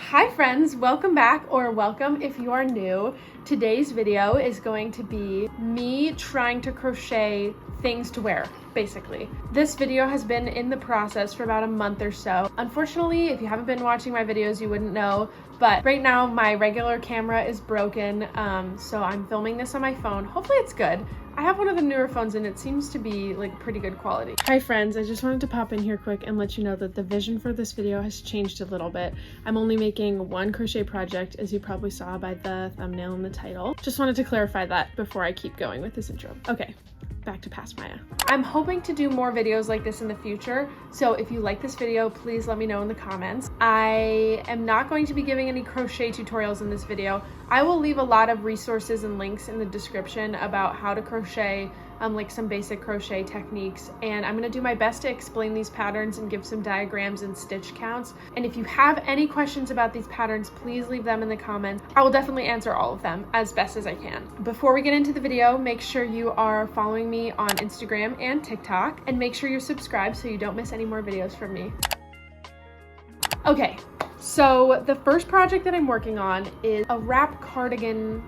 Hi friends, welcome back, or welcome if you are new. Today's video is going to be me trying to crochet things to wear, basically. This video has been in the process for about a month or so. Unfortunately, if you haven't been watching my videos, you wouldn't know, but right now my regular camera is broken, so I'm filming this on my phone. Hopefully it's good. I have one of the newer phones and it seems to be like pretty good quality. Hi friends, I just wanted to pop in here quick and let you know that the vision for this video has changed a little bit. I'm only making one crochet project, as you probably saw by the thumbnail and the title. Just wanted to clarify that before I keep going with this intro. Okay, back to Past Maya. I'm hoping to do more videos like this in the future, so if you like this video, please let me know in the comments. I am not going to be giving any crochet tutorials in this video. I will leave a lot of resources and links in the description about how to crochet, like some basic crochet techniques, and I'm going to do my best to explain these patterns and give some diagrams and stitch counts. And if you have any questions about these patterns, please leave them in the comments. I will definitely answer all of them as best as I can. Before we get into the video, make sure you are following me on Instagram and TikTok, and make sure you're subscribed so you don't miss any more videos from me. Okay, so the first project that I'm working on is a wrap cardigan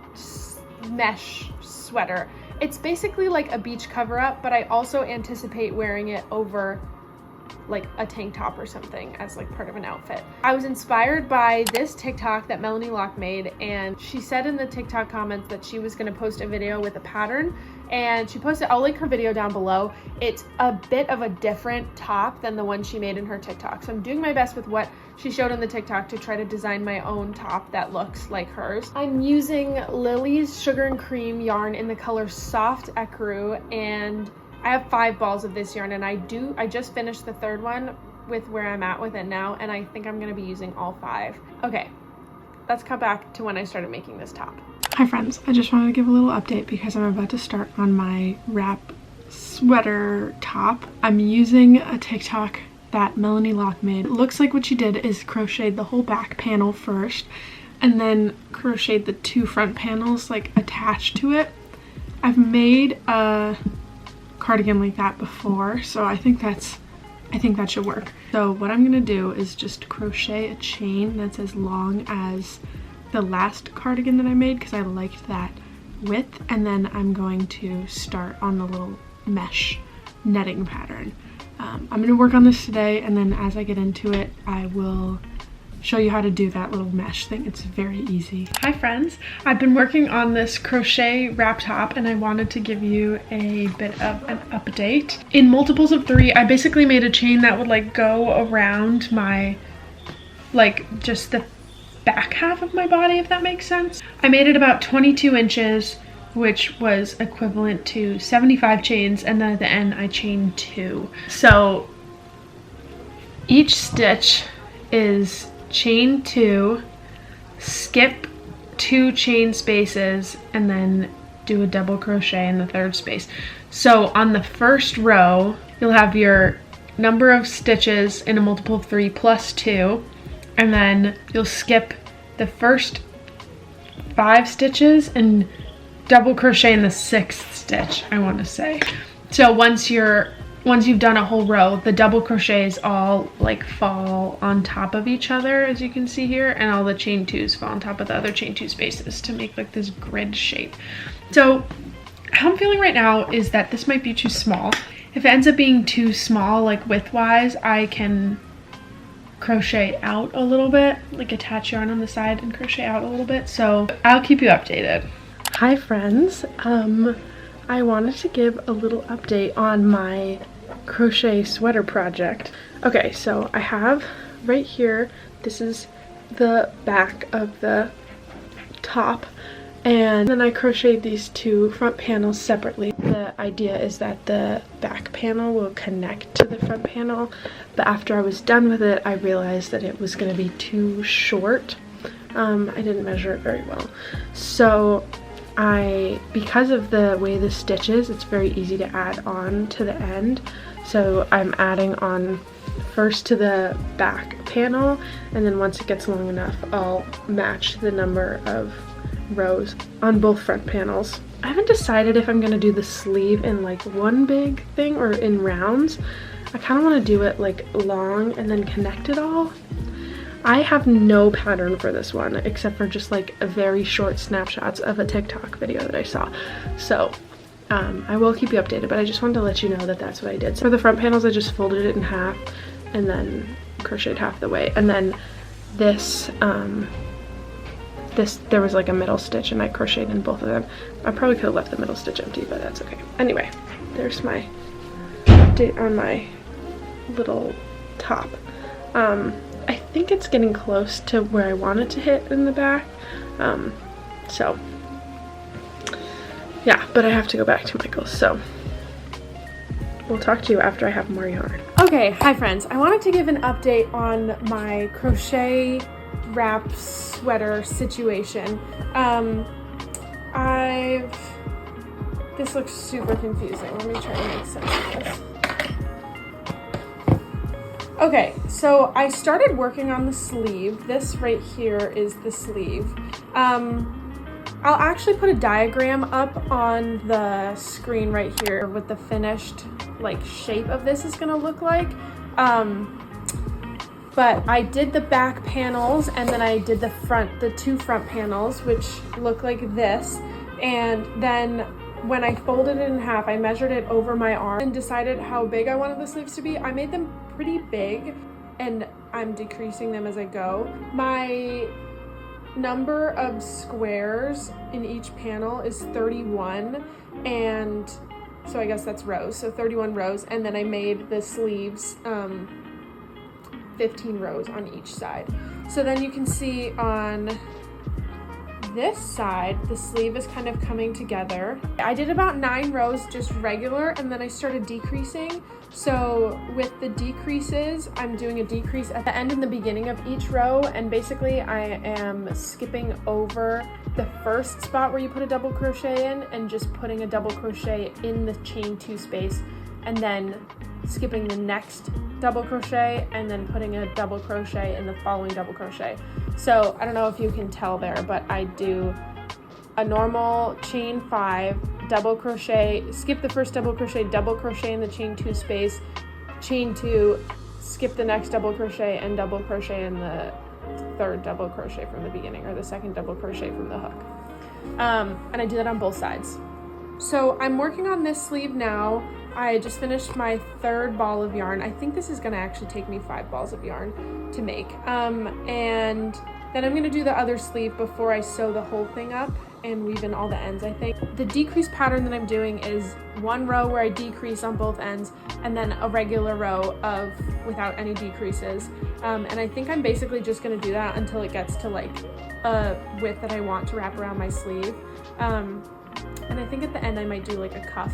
mesh sweater. It's basically like a beach cover up, but I also anticipate wearing it over like a tank top or something as like part of an outfit. I was inspired by this TikTok that Melanie Locke made, and she said in the TikTok comments that she was going to post a video with a pattern, and she posted, I'll link her video down below. It's a bit of a different top than the one she made in her TikTok. So I'm doing my best with what she showed in the TikTok to try to design my own top that looks like hers. I'm using Lily's Sugar and Cream yarn in the color Soft Ecru, and I have 5 balls of this yarn, and I just finished the third one with where I'm at with it now, and I think I'm gonna be using all 5. Okay, let's cut back to when I started making this top. Hi friends, I just wanted to give a little update because I'm about to start on my wrap sweater top. I'm using a TikTok that Melanie Locke made. It looks like what she did is crocheted the whole back panel first and then crocheted the 2 front panels like attached to it. I've made a cardigan like that before, so I think that should work. So what I'm gonna do is just crochet a chain that's as long as the last cardigan that I made because I liked that width, and then I'm going to start on the little mesh netting pattern. I'm going to work on this today, and then as I get into it I will show you how to do that little mesh thing. It's very easy. Hi friends, I've been working on this crochet wrap top and I wanted to give you a bit of an update. In multiples of 3, I basically made a chain that would like go around my, like just the back half of my body, if that makes sense. I made it about 22 inches, which was equivalent to 75 chains, and then at the end I chained 2. So each stitch is chain 2, skip 2 chain spaces, and then do a double crochet in the 3rd space. So on the first row you'll have your number of stitches in a multiple of 3 plus 2, and then you'll skip the first 5 stitches and double crochet in the 6th stitch, I want to say. So once you've done a whole row, the double crochets all like fall on top of each other, as you can see here, and all the chain 2s fall on top of the other chain 2 spaces to make like this grid shape. So how I'm feeling right now is that this might be too small. If it ends up being too small, like width-wise, I can crochet out a little bit, like attach yarn on the side and crochet out a little bit. So I'll keep you updated. Hi friends, I wanted to give a little update on my crochet sweater project. Okay, so I have right here, this is the back of the top, and then I crocheted these 2 front panels separately. The idea is that the back panel will connect to the front panel, but after I was done with it I realized that it was going to be too short. I didn't measure it very well, so because of the way this stitches, it's very easy to add on to the end. So I'm adding on first to the back panel, and then once it gets long enough I'll match the number of rows on both front panels. I haven't decided if I'm going to do the sleeve in like one big thing or in rounds. I kind of want to do it like long and then connect it all. I have no pattern for this one except for just like a very short snapshots of a TikTok video that I saw. So I will keep you updated, but I just wanted to let you know that that's what I did. So for the front panels, I just folded it in half and then crocheted half the way. And then this, there was like a middle stitch and I crocheted in both of them. I probably could have left the middle stitch empty, but that's okay. Anyway, there's my update on my little top. I think it's getting close to where I want it to hit in the back. So yeah, but I have to go back to Michael's, so we'll talk to you after I have more yarn. Okay, hi friends. I wanted to give an update on my crochet wrap sweater situation. This looks super confusing. Let me try to make sense of this. Okay, so I started working on the sleeve. This right here is the sleeve. I'll actually put a diagram up on the screen right here what the finished like shape of this is gonna look like. But I did the back panels and then I did the two front panels, which look like this. And then when I folded it in half, I measured it over my arm and decided how big I wanted the sleeves to be. I made them pretty big and I'm decreasing them as I go. My number of squares in each panel is 31, and so I guess that's rows, so 31 rows, and then I made the sleeves 15 rows on each side. So then you can see on this side, the sleeve is kind of coming together. I did about 9 rows just regular, and then I started decreasing. So with the decreases, I'm doing a decrease at the end and the beginning of each row, and basically I am skipping over the first spot where you put a double crochet in and just putting a double crochet in the chain 2 space, and then skipping the next double crochet and then putting a double crochet in the following double crochet. So I don't know if you can tell there, but I do a normal chain 5, double crochet, skip the first double crochet in the chain 2 space, chain 2, skip the next double crochet, and double crochet in the third double crochet from the beginning, or the second double crochet from the hook. And I do that on both sides. So I'm working on this sleeve now. I just finished my 3rd ball of yarn. I think this is gonna actually take me 5 balls of yarn to make. And then I'm gonna do the other sleeve before I sew the whole thing up and weave in all the ends, I think. The decrease pattern that I'm doing is 1 row where I decrease on both ends and then a regular row of without any decreases. And I think I'm basically just gonna do that until it gets to like a width that I want to wrap around my sleeve. And I think at the end I might do like a cuff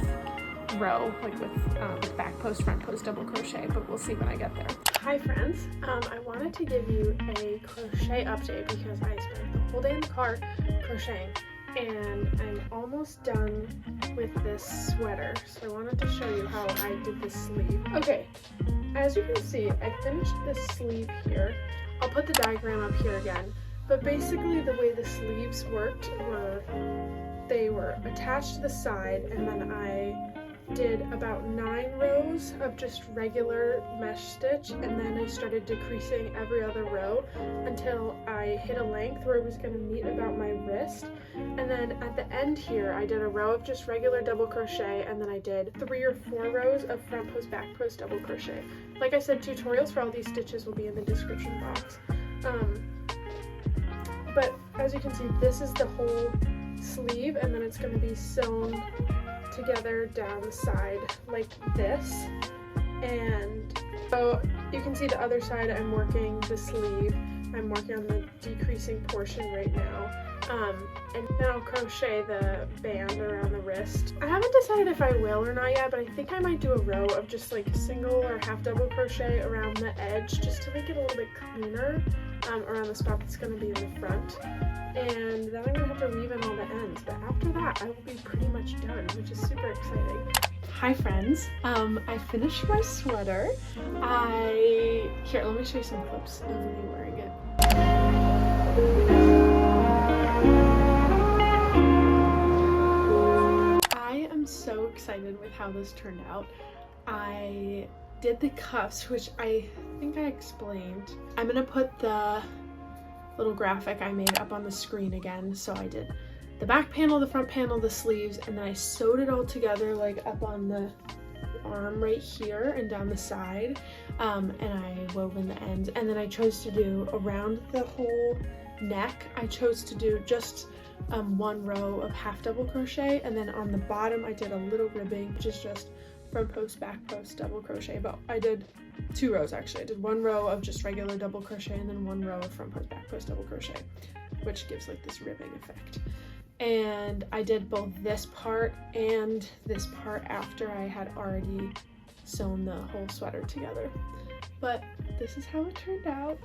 row, like with back post, front post, double crochet, but we'll see when I get there. Hi friends, I wanted to give you a crochet update because I spent the whole day in the car crocheting, and I'm almost done with this sweater, so I wanted to show you how I did this sleeve. Okay, as you can see, I finished this sleeve here. I'll put the diagram up here again, but basically the way the sleeves worked were they were attached to the side, and then I did about 9 rows of just regular mesh stitch, and then I started decreasing every other row until I hit a length where it was going to meet about my wrist. And then at the end here I did a row of just regular double crochet, and then I did 3 or 4 rows of front post, back post, double crochet. Like I said, tutorials for all these stitches will be in the description box. But as you can see, this is the whole sleeve, and then it's going to be sewn together down the side like this. And so you can see the other side, I'm working the sleeve, I'm working on the decreasing portion right now, and then I'll crochet the band around the wrist. I haven't decided if I will or not yet, but I think I might do a row of just like single or half double crochet around the edge just to make it a little bit cleaner around the spot that's going to be in the front. And then I'm going to have to weave in all the ends, but after that I will be pretty much done, which is super exciting. Hi friends, I finished my sweater. Here, let me show you some clips of me wearing it. I am so excited with how this turned out. I did the cuffs, which I think I explained. I'm gonna put the little graphic I made up on the screen again. So I did the back panel, the front panel, the sleeves, and then I sewed it all together like up on the arm right here and down the side, and I wove in the ends. And then I chose to do around the whole neck, I chose to do just one row of half double crochet, and then on the bottom I did a little ribbing, which is just front post, back post, double crochet. But I did 2 rows actually. I did 1 row of just regular double crochet and then 1 row of front post, back post, double crochet, which gives like this ribbing effect. And I did both this part and this part after I had already sewn the whole sweater together. But this is how it turned out.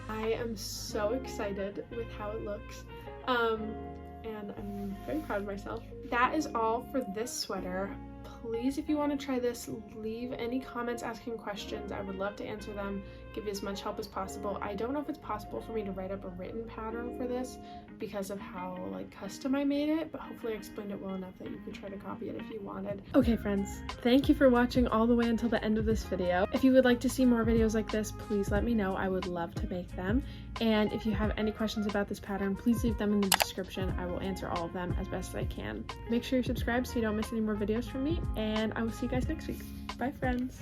I am so excited with how it looks, and I'm very proud of myself. That is all for this sweater. Please, if you want to try this, leave any comments asking questions. I would love to answer them, give you as much help as possible. I don't know if it's possible for me to write up a written pattern for this because of how like custom I made it, but hopefully I explained it well enough that you could try to copy it if you wanted. Okay friends, thank you for watching all the way until the end of this video. If you would like to see more videos like this, please let me know. I would love to make them. And if you have any questions about this pattern, please leave them in the description. I will answer all of them as best as I can. Make sure you're subscribed so you don't miss any more videos from me, and I will see you guys next week. Bye friends.